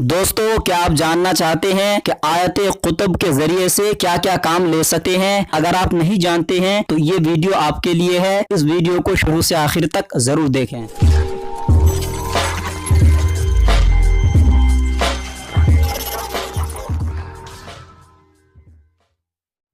دوستو کیا آپ جاننا چاہتے ہیں کہ آیت قطب کے ذریعے سے کیا کیا کام لے سکتے ہیں؟ اگر آپ نہیں جانتے ہیں تو یہ ویڈیو آپ کے لیے ہے، اس ویڈیو کو شروع سے آخر تک ضرور دیکھیں۔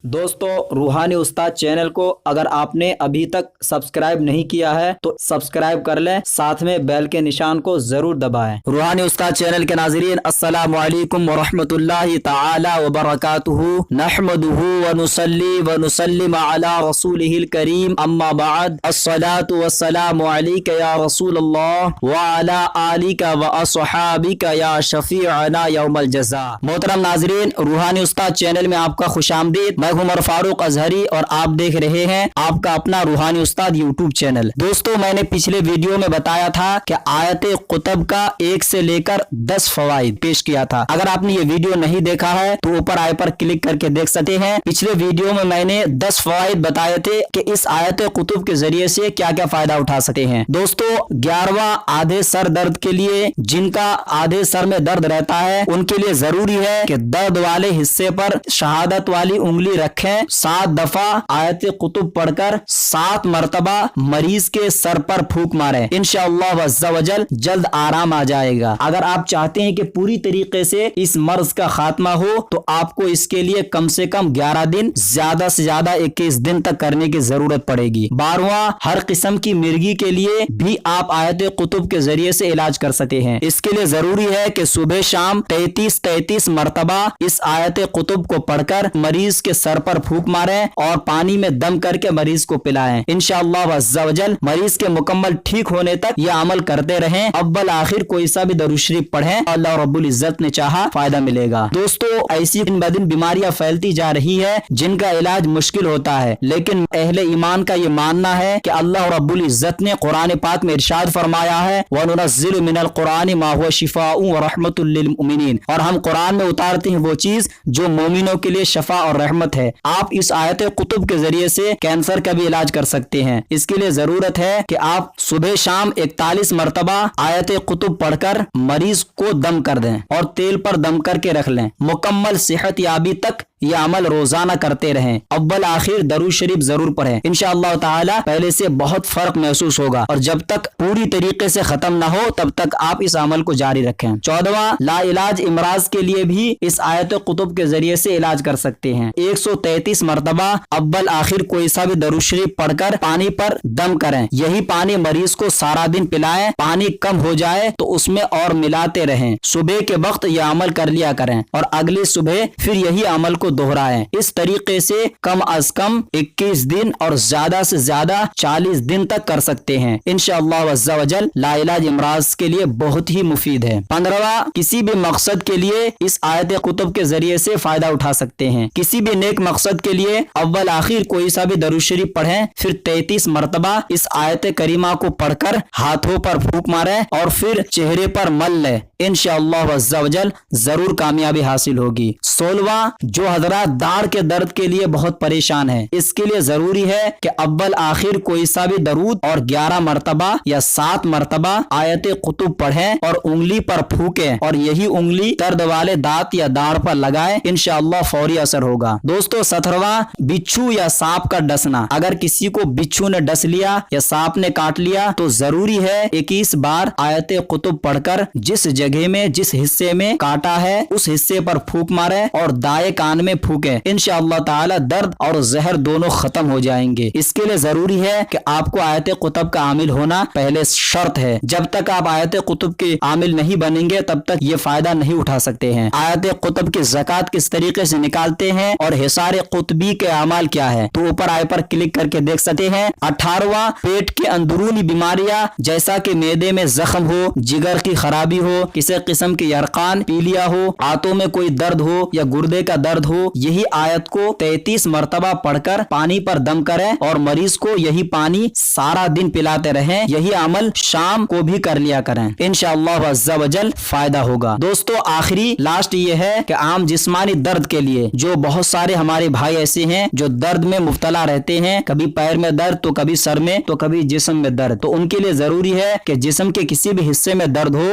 دوستو روحانی استاد چینل کو اگر آپ نے ابھی تک سبسکرائب نہیں کیا ہے تو سبسکرائب کر لیں، ساتھ میں بیل کے نشان کو ضرور دبائیں۔ روحانی استاد چینل کے ناظرین السلام علیکم ورحمۃ اللہ تعالی وبرکاتہ، نحمدہ ونصلی ونسلم علی رسولہ الکریم، اما بعد، الصلاۃ والسلام علیک یا رسول اللہ وعلی آلک واصحابک یا شفیعنا یوم الجزاء۔ محترم ناظرین، روحانی استاد چینل میں آپ کا خوش آمدید۔ میں عمر فاروق اظہری اور آپ دیکھ رہے ہیں آپ کا اپنا روحانی استاد یوٹیوب چینل۔ دوستو میں نے پچھلے ویڈیو میں بتایا تھا کہ آیت قطب کا 1 سے لے کر 10 فوائد پیش کیا تھا۔ اگر آپ نے یہ ویڈیو نہیں دیکھا ہے تو اوپر آئے پر کلک کر کے دیکھ سکتے ہیں۔ پچھلے ویڈیو میں نے 10 فوائد بتائے تھے کہ اس آیت قطب کے ذریعے سے کیا کیا فائدہ اٹھا سکتے ہیں۔ دوستو 11واں آدھے سر درد کے لیے، جن کا آدھے سر میں درد رہتا ہے ان کے لیے ضروری ہے کہ درد والے حصے پر شہادت والی انگلی رکھیں، 7 دفعہ آیت قطب پڑھ کر 7 مرتبہ مریض کے سر پر پھونک ماریں، انشاءاللہ عز و جل جلد آرام آ جائے گا۔ اگر آپ چاہتے ہیں کہ پوری طریقے سے اس مرض کا خاتمہ ہو تو آپ کو اس کے لیے کم سے کم 11 دن، زیادہ سے زیادہ 21 دن تک کرنے کی ضرورت پڑے گی۔ 12واں ہر قسم کی مرگی کے لیے بھی آپ آیت قطب کے ذریعے سے علاج کر سکتے ہیں۔ اس کے لیے ضروری ہے کہ صبح شام 33 مرتبہ اس آیت قطب کو پڑھ کر مریض کے سر پر پھونک ماریں اور پانی میں دم کر کے مریض کو پلائیں، انشاءاللہ عز و جل مریض کے مکمل ٹھیک ہونے تک یہ عمل کرتے رہیں۔ اول آخر کوئی سا بھی درود شریف پڑھیں، اللہ رب العزت نے چاہا فائدہ ملے گا۔ دوستو ایسی دن بدن بیماریاں پھیلتی جا رہی ہے جن کا علاج مشکل ہوتا ہے، لیکن اہل ایمان کا یہ ماننا ہے کہ اللہ رب العزت نے قرآن پاک میں ارشاد فرمایا ہے وَنُنَزِّلُ مِنَ الْقُرْآنِ مَا هُوَ شِفَاءٌ وَرَحْمَةٌ لِّلْمُؤْمِنِينَ، اور ہم قرآن میں اتارتے ہیں وہ چیز جو مومنوں کے لیے شفا اور رحمت ہے۔ آپ اس آیت قطب کے ذریعے سے کینسر کا بھی علاج کر سکتے ہیں۔ اس کے لیے ضرورت ہے کہ آپ صبح شام 41 مرتبہ آیت قطب پڑھ کر مریض کو دم کر دیں اور تیل پر دم کر کے رکھ لیں۔ مکمل صحت یابی تک یہ عمل روزانہ کرتے رہیں۔ اول آخر درود شریف ضرور پڑھیں، انشاءاللہ تعالی پہلے سے بہت فرق محسوس ہوگا، اور جب تک پوری طریقے سے ختم نہ ہو تب تک آپ اس عمل کو جاری رکھیں۔ 14واں لا علاج امراض کے لیے بھی اس آیت قطب کے ذریعے سے علاج کر سکتے ہیں۔ 133 مرتبہ اول آخر کوئی سا بھی درود شریف پڑھ کر پانی پر دم کریں، یہی پانی مریض کو سارا دن پلائیں، پانی کم ہو جائے تو اس میں اور ملاتے رہیں۔ صبح کے وقت یہ عمل کر لیا کریں اور اگلی صبح پھر یہی عمل کو دہرائیں۔ اس طریقے سے کم از کم 21 دن اور زیادہ سے زیادہ 40 دن تک کر سکتے ہیں، انشاءاللہ عز و جل لا علاج امراض کے لیے بہت ہی مفید ہے۔ 15واں کسی بھی مقصد کے لیے اس آیت قطب کے ذریعے سے فائدہ اٹھا سکتے ہیں۔ کسی بھی نیک مقصد کے لیے اول آخر کوئی سا بھی درود شریف پڑھیں، پھر 33 مرتبہ اس آیت کریمہ کو پڑھ کر ہاتھوں پر پھونک ماریں اور پھر چہرے پر مل لیں، انشاءاللہ عز و جل ضرور کامیابی حاصل ہوگی۔ 16واں جو حضرات داڑھ کے درد کے لیے بہت پریشان ہیں، اس کے لیے ضروری ہے کہ اول آخر کوئی سا بھی درود اور 11 مرتبہ یا 7 مرتبہ آیت قطب پڑھیں اور انگلی پر پھونکیں اور یہی انگلی درد والے دانت یا داڑھ پر لگائیں، انشاءاللہ فوری اثر ہوگا۔ دوستو 17واں بچھو یا سانپ کا ڈسنا، اگر کسی کو بچھو نے ڈس لیا یا سانپ نے کاٹ لیا تو ضروری ہے 21 بار آیت قطب پڑھ کر جس جگہ میں جس حصے میں کاٹا ہے اس حصے پر پھونک ماریں اور دائیں کان میں پھونکیں، انشاءاللہ تعالی درد اور زہر دونوں ختم ہو جائیں گے۔ اس کے لیے ضروری ہے کہ آپ کو آیت قطب کا عامل ہونا پہلے شرط ہے۔ جب تک آپ آیت قطب کے عامل نہیں بنیں گے تب تک یہ فائدہ نہیں اٹھا سکتے ہیں۔ آیت قطب کی زکوٰۃ کس طریقے سے نکالتے ہیں اور حصار قطبی کے اعمال کیا ہے تو اوپر آئے پر کلک کر کے دیکھ سکتے ہیں۔ 18واں پیٹ کے اندرونی بیماریاں جیسا کہ معدے میں زخم ہو، جگر کی خرابی ہو، کسی قسم کی یرقان، پیلیا ہو، آنتوں میں کوئی درد ہو یا گردے کا درد ہو، یہی آیت کو 33 مرتبہ پڑھ کر پانی پر دم کریں اور مریض کو یہی پانی سارا دن پلاتے رہیں، یہی عمل شام کو بھی کر لیا کریں، انشاءاللہ عز و جل فائدہ ہوگا۔ دوستو آخری لاسٹ یہ ہے کہ عام جسمانی درد کے لیے جو بہت سارے ہمارے بھائی ایسے ہیں جو درد میں مبتلا رہتے ہیں، کبھی پیر میں درد تو کبھی سر میں تو کبھی جسم میں درد، تو ان کے لیے ضروری ہے کہ جسم کے کسی بھی حصے میں درد ہو